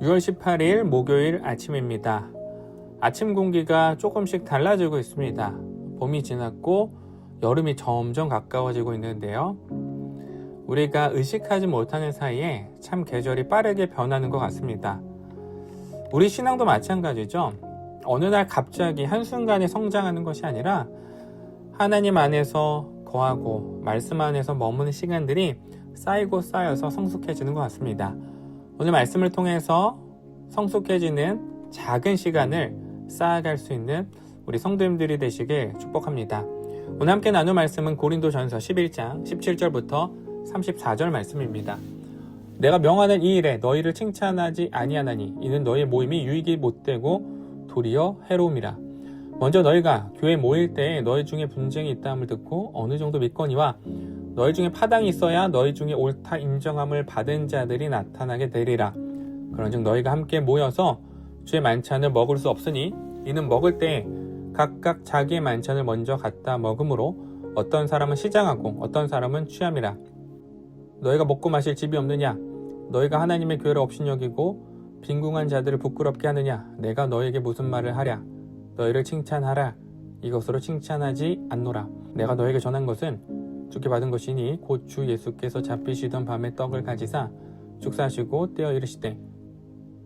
6월 18일 목요일 아침입니다. 아침 공기가 조금씩 달라지고 있습니다. 봄이 지났고 여름이 점점 가까워지고 있는데요. 우리가 의식하지 못하는 사이에 참 계절이 빠르게 변하는 것 같습니다. 우리 신앙도 마찬가지죠. 어느 날 갑자기 한순간에 성장하는 것이 아니라 하나님 안에서 거하고 말씀 안에서 머무는 시간들이 쌓이고 쌓여서 성숙해지는 것 같습니다. 오늘 말씀을 통해서 성숙해지는 작은 시간을 쌓아갈 수 있는 우리 성도님들이 되시길 축복합니다. 오늘 함께 나눌 말씀은 고린도전서 11장 17절부터 34절 말씀입니다. 내가 명하는 이 일에 너희를 칭찬하지 아니하나니 이는 너희의 모임이 유익이 못되고 도리어 해로움이라. 먼저 너희가 교회 모일 때에 너희 중에 분쟁이 있다함을 듣고 어느 정도 믿거니와 너희 중에 파당이 있어야 너희 중에 옳다 인정함을 받은 자들이 나타나게 되리라. 그런즉 너희가 함께 모여서 주의 만찬을 먹을 수 없으니 이는 먹을 때에 각각 자기의 만찬을 먼저 갖다 먹으므로 어떤 사람은 시장하고 어떤 사람은 취함이라. 너희가 먹고 마실 집이 없느냐? 너희가 하나님의 교회를 업신여기고 빈궁한 자들을 부끄럽게 하느냐? 내가 너희에게 무슨 말을 하랴? 너희를 칭찬하라. 이것으로 칭찬하지 않노라. 내가 너희에게 전한 것은 주께 받은 것이니 곧 주 예수께서 잡히시던 밤에 떡을 가지사 축사하시고 떼어 이르시되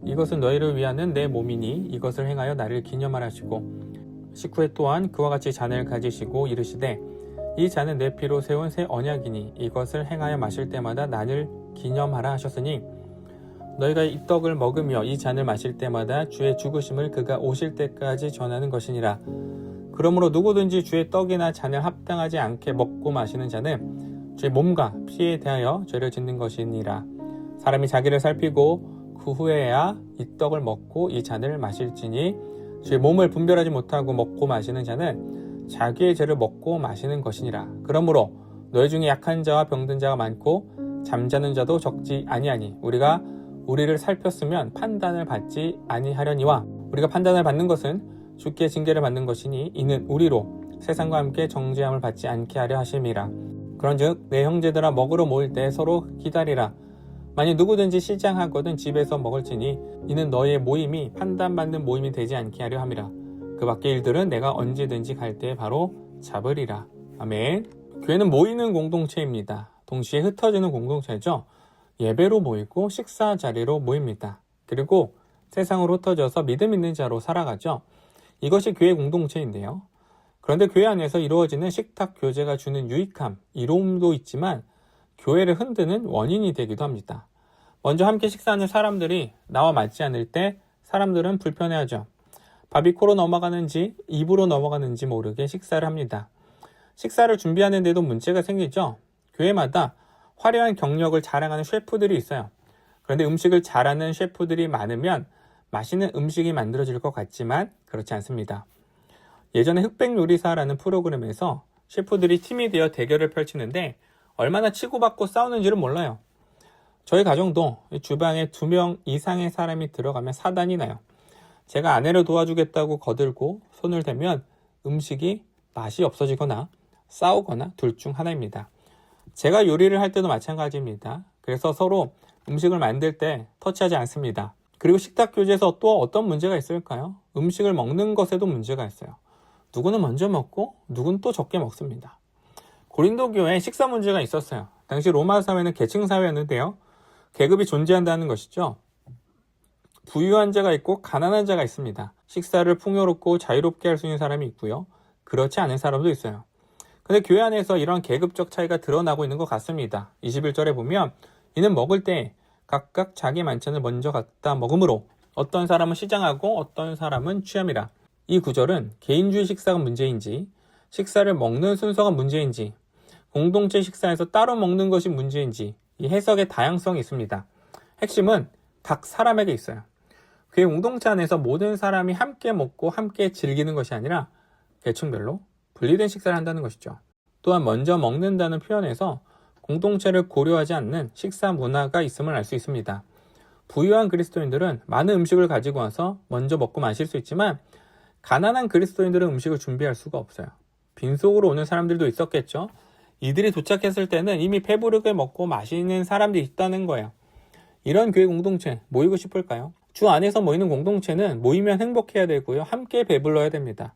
이것은 너희를 위하는 내 몸이니 이것을 행하여 나를 기념하라 하시고 식후에 또한 그와 같이 잔을 가지시고 이르시되 이 잔은 내 피로 세운 새 언약이니 이것을 행하여 마실 때마다 나를 기념하라 하셨으니 너희가 이 떡을 먹으며 이 잔을 마실 때마다 주의 죽으심을 그가 오실 때까지 전하는 것이니라. 그러므로 누구든지 주의 떡이나 잔을 합당하지 않게 먹고 마시는 자는 주의 몸과 피에 대하여 죄를 짓는 것이니라. 사람이 자기를 살피고 그 후에야 이 떡을 먹고 이 잔을 마실지니 주의 몸을 분별하지 못하고 먹고 마시는 자는 자기의 죄를 먹고 마시는 것이니라. 그러므로 너희 중에 약한 자와 병든 자가 많고 잠자는 자도 적지 아니하니 우리가 우리를 살폈으면 판단을 받지 아니하려니와 우리가 판단을 받는 것은 주께 징계를 받는 것이니 이는 우리로 세상과 함께 정죄함을 받지 않게 하려 하심이라. 그런즉 내 형제들아 먹으러 모일 때 서로 기다리라. 만일 누구든지 시장하거든 집에서 먹을지니 이는 너희의 모임이 판단받는 모임이 되지 않게 하려 함이라. 그 밖의 일들은 내가 언제든지 갈 때 바로 잡으리라. 아멘. 교회는 모이는 공동체입니다. 동시에 흩어지는 공동체죠. 예배로 모이고 식사 자리로 모입니다. 그리고 세상으로 흩어져서 믿음 있는 자로 살아가죠. 이것이 교회 공동체인데요. 그런데 교회 안에서 이루어지는 식탁 교제가 주는 유익함, 이로움도 있지만 교회를 흔드는 원인이 되기도 합니다. 먼저 함께 식사하는 사람들이 나와 맞지 않을 때 사람들은 불편해하죠. 밥이 코로 넘어가는지 입으로 넘어가는지 모르게 식사를 합니다. 식사를 준비하는데도 문제가 생기죠. 교회마다 화려한 경력을 자랑하는 셰프들이 있어요. 그런데 음식을 잘하는 셰프들이 많으면 맛있는 음식이 만들어질 것 같지만 그렇지 않습니다. 예전에 흑백 요리사라는 프로그램에서 셰프들이 팀이 되어 대결을 펼치는데 얼마나 치고받고 싸우는지를 몰라요. 저희 가정도 주방에 2명 이상의 사람이 들어가면 사단이 나요. 제가 아내를 도와주겠다고 거들고 손을 대면 음식이 맛이 없어지거나 싸우거나 둘 중 하나입니다. 제가 요리를 할 때도 마찬가지입니다. 그래서 서로 음식을 만들 때 터치하지 않습니다. 그리고 식탁 교제에서 또 어떤 문제가 있을까요? 음식을 먹는 것에도 문제가 있어요. 누구는 먼저 먹고 누구는 또 적게 먹습니다. 고린도 교회에 식사 문제가 있었어요. 당시 로마 사회는 계층 사회였는데요. 계급이 존재한다는 것이죠. 부유한 자가 있고 가난한 자가 있습니다. 식사를 풍요롭고 자유롭게 할 수 있는 사람이 있고요. 그렇지 않은 사람도 있어요. 근데 교회 안에서 이런 계급적 차이가 드러나고 있는 것 같습니다. 21절에 보면 이는 먹을 때 각각 자기 만찬을 먼저 갖다 먹으므로 어떤 사람은 시장하고 어떤 사람은 취함이라. 이 구절은 개인주의 식사가 문제인지 식사를 먹는 순서가 문제인지 공동체 식사에서 따로 먹는 것이 문제인지 이 해석의 다양성이 있습니다. 핵심은 각 사람에게 있어요. 교회 공동체 안에서 모든 사람이 함께 먹고 함께 즐기는 것이 아니라 계층별로 분리된 식사를 한다는 것이죠. 또한 먼저 먹는다는 표현에서 공동체를 고려하지 않는 식사 문화가 있음을 알 수 있습니다. 부유한 그리스도인들은 많은 음식을 가지고 와서 먼저 먹고 마실 수 있지만 가난한 그리스도인들은 음식을 준비할 수가 없어요. 빈속으로 오는 사람들도 있었겠죠. 이들이 도착했을 때는 이미 배부르게 먹고 마시는 사람들이 있다는 거예요. 이런 교회 공동체 모이고 싶을까요? 주 안에서 모이는 공동체는 모이면 행복해야 되고요. 함께 배불러야 됩니다.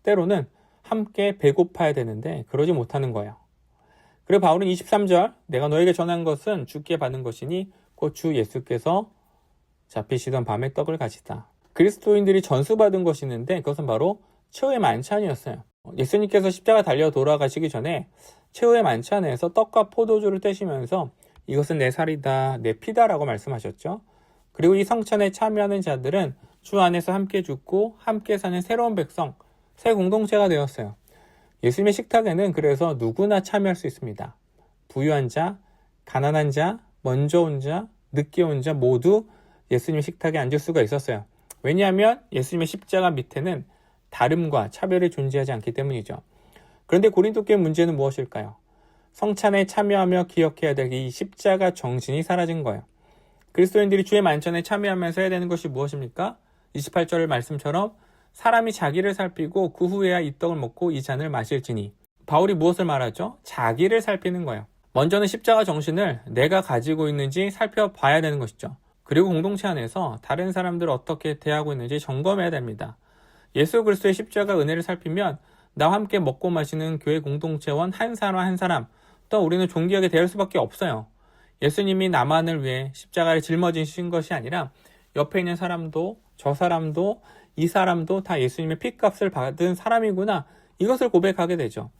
때로는 함께 배고파야 되는데 그러지 못하는 거예요. 그리고 바울은 23절 내가 너에게 전한 것은 주께 받은 것이니 곧 주 예수께서 잡히시던 밤에 떡을 가지다. 그리스도인들이 전수받은 것이 있는데 그것은 바로 최후의 만찬이었어요. 예수님께서 십자가 달려 돌아가시기 전에 최후의 만찬에서 떡과 포도주를 떼시면서 이것은 내 살이다, 내 피다라고 말씀하셨죠. 그리고 이 성찬에 참여하는 자들은 주 안에서 함께 죽고 함께 사는 새로운 백성, 새 공동체가 되었어요. 예수님의 식탁에는 그래서 누구나 참여할 수 있습니다. 부유한 자, 가난한 자, 먼저 온 자, 늦게 온 자 모두 예수님의 식탁에 앉을 수가 있었어요. 왜냐하면 예수님의 십자가 밑에는 다름과 차별이 존재하지 않기 때문이죠. 그런데 고린도교회 문제는 무엇일까요? 성찬에 참여하며 기억해야 될 이 십자가 정신이 사라진 거예요. 그리스도인들이 주의 만찬에 참여하면서 해야 되는 것이 무엇입니까? 28절 말씀처럼 사람이 자기를 살피고 그 후에야 이 떡을 먹고 이 잔을 마실지니. 바울이 무엇을 말하죠? 자기를 살피는 거예요. 먼저는 십자가 정신을 내가 가지고 있는지 살펴봐야 되는 것이죠. 그리고 공동체 안에서 다른 사람들을 어떻게 대하고 있는지 점검해야 됩니다. 예수 그리스도의 십자가 은혜를 살피면 나와 함께 먹고 마시는 교회 공동체원 한 사람 한 사람 또 우리는 존귀하게 대할 수밖에 없어요. 예수님이 나만을 위해 십자가를 짊어지신 것이 아니라 옆에 있는 사람도 저 사람도 이 사람도 다 예수님의 핏값을 받은 사람이구나, 이것을 고백하게 되죠.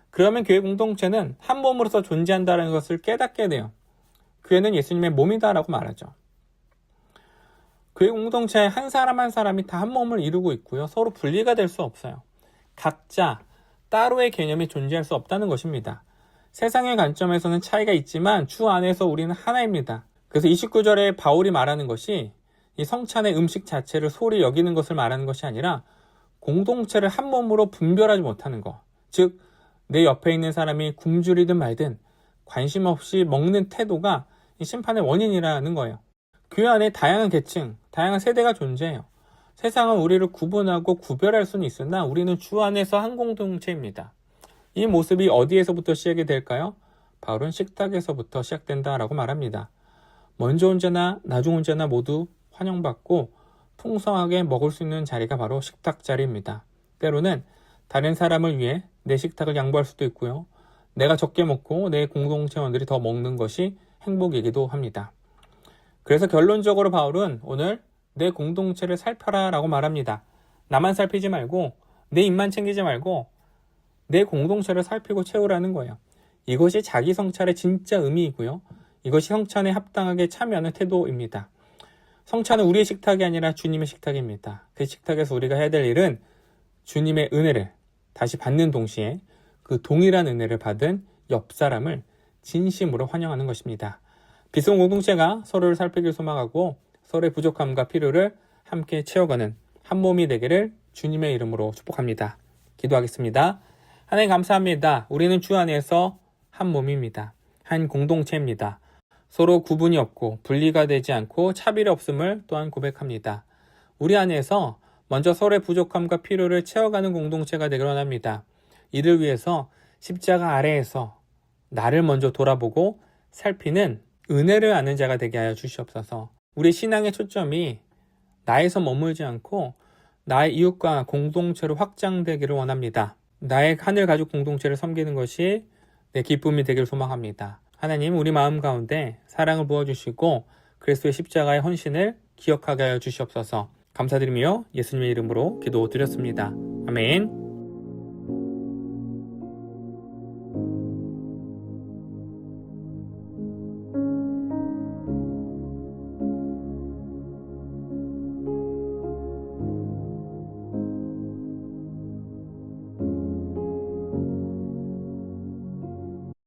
그러면 교회 공동체는 한 몸으로서 존재한다는 것을 깨닫게 돼요. 교회는 예수님의 몸이다라고 말하죠. 교회 공동체의 한 사람 한 사람이 다 한 몸을 이루고 있고요. 서로 분리가 될 수 없어요. 각자 따로의 개념이 존재할 수 없다는 것입니다. 세상의 관점에서는 차이가 있지만 주 안에서 우리는 하나입니다. 그래서 29절에 바울이 말하는 것이 이 성찬의 음식 자체를 소홀히 여기는 것을 말하는 것이 아니라 공동체를 한 몸으로 분별하지 못하는 것. 즉, 내 옆에 있는 사람이 굶주리든 말든 관심 없이 먹는 태도가 이 심판의 원인이라는 거예요. 교회 안에 다양한 계층, 다양한 세대가 존재해요. 세상은 우리를 구분하고 구별할 수는 있으나 우리는 주 안에서 한 공동체입니다. 이 모습이 어디에서부터 시작이 될까요? 바울은 식탁에서부터 시작된다라고 말합니다. 먼저 온 자나 나중 온 자나 모두 환영받고 풍성하게 먹을 수 있는 자리가 바로 식탁 자리입니다. 때로는 다른 사람을 위해 내 식탁을 양보할 수도 있고요. 내가 적게 먹고 내 공동체원들이 더 먹는 것이 행복이기도 합니다. 그래서 결론적으로 바울은 오늘 내 공동체를 살펴라 라고 말합니다. 나만 살피지 말고 내 입만 챙기지 말고 내 공동체를 살피고 채우라는 거예요. 이것이 자기 성찬의 진짜 의미이고요. 이것이 성찬에 합당하게 참여하는 태도입니다. 성찬은 우리의 식탁이 아니라 주님의 식탁입니다. 그 식탁에서 우리가 해야 될 일은 주님의 은혜를 다시 받는 동시에 그 동일한 은혜를 받은 옆 사람을 진심으로 환영하는 것입니다. 비스온 공동체가 서로를 살피길 소망하고 서로의 부족함과 필요를 함께 채워가는 한 몸이 되기를 주님의 이름으로 축복합니다. 기도하겠습니다. 하나님 감사합니다. 우리는 주 안에서 한 몸입니다. 한 공동체입니다. 서로 구분이 없고 분리가 되지 않고 차별이 없음을 또한 고백합니다. 우리 안에서 먼저 서로의 부족함과 필요를 채워가는 공동체가 되길 원합니다. 이를 위해서 십자가 아래에서 나를 먼저 돌아보고 살피는 은혜를 아는 자가 되게 하여 주시옵소서. 우리 신앙의 초점이 나에서 머물지 않고 나의 이웃과 공동체로 확장되기를 원합니다. 나의 하늘 가족 공동체를 섬기는 것이 내 기쁨이 되기를 소망합니다. 하나님, 우리 마음 가운데 사랑을 부어주시고 그리스도의 십자가의 헌신을 기억하게 하여 주시옵소서. 감사드리며 예수님의 이름으로 기도드렸습니다. 아멘.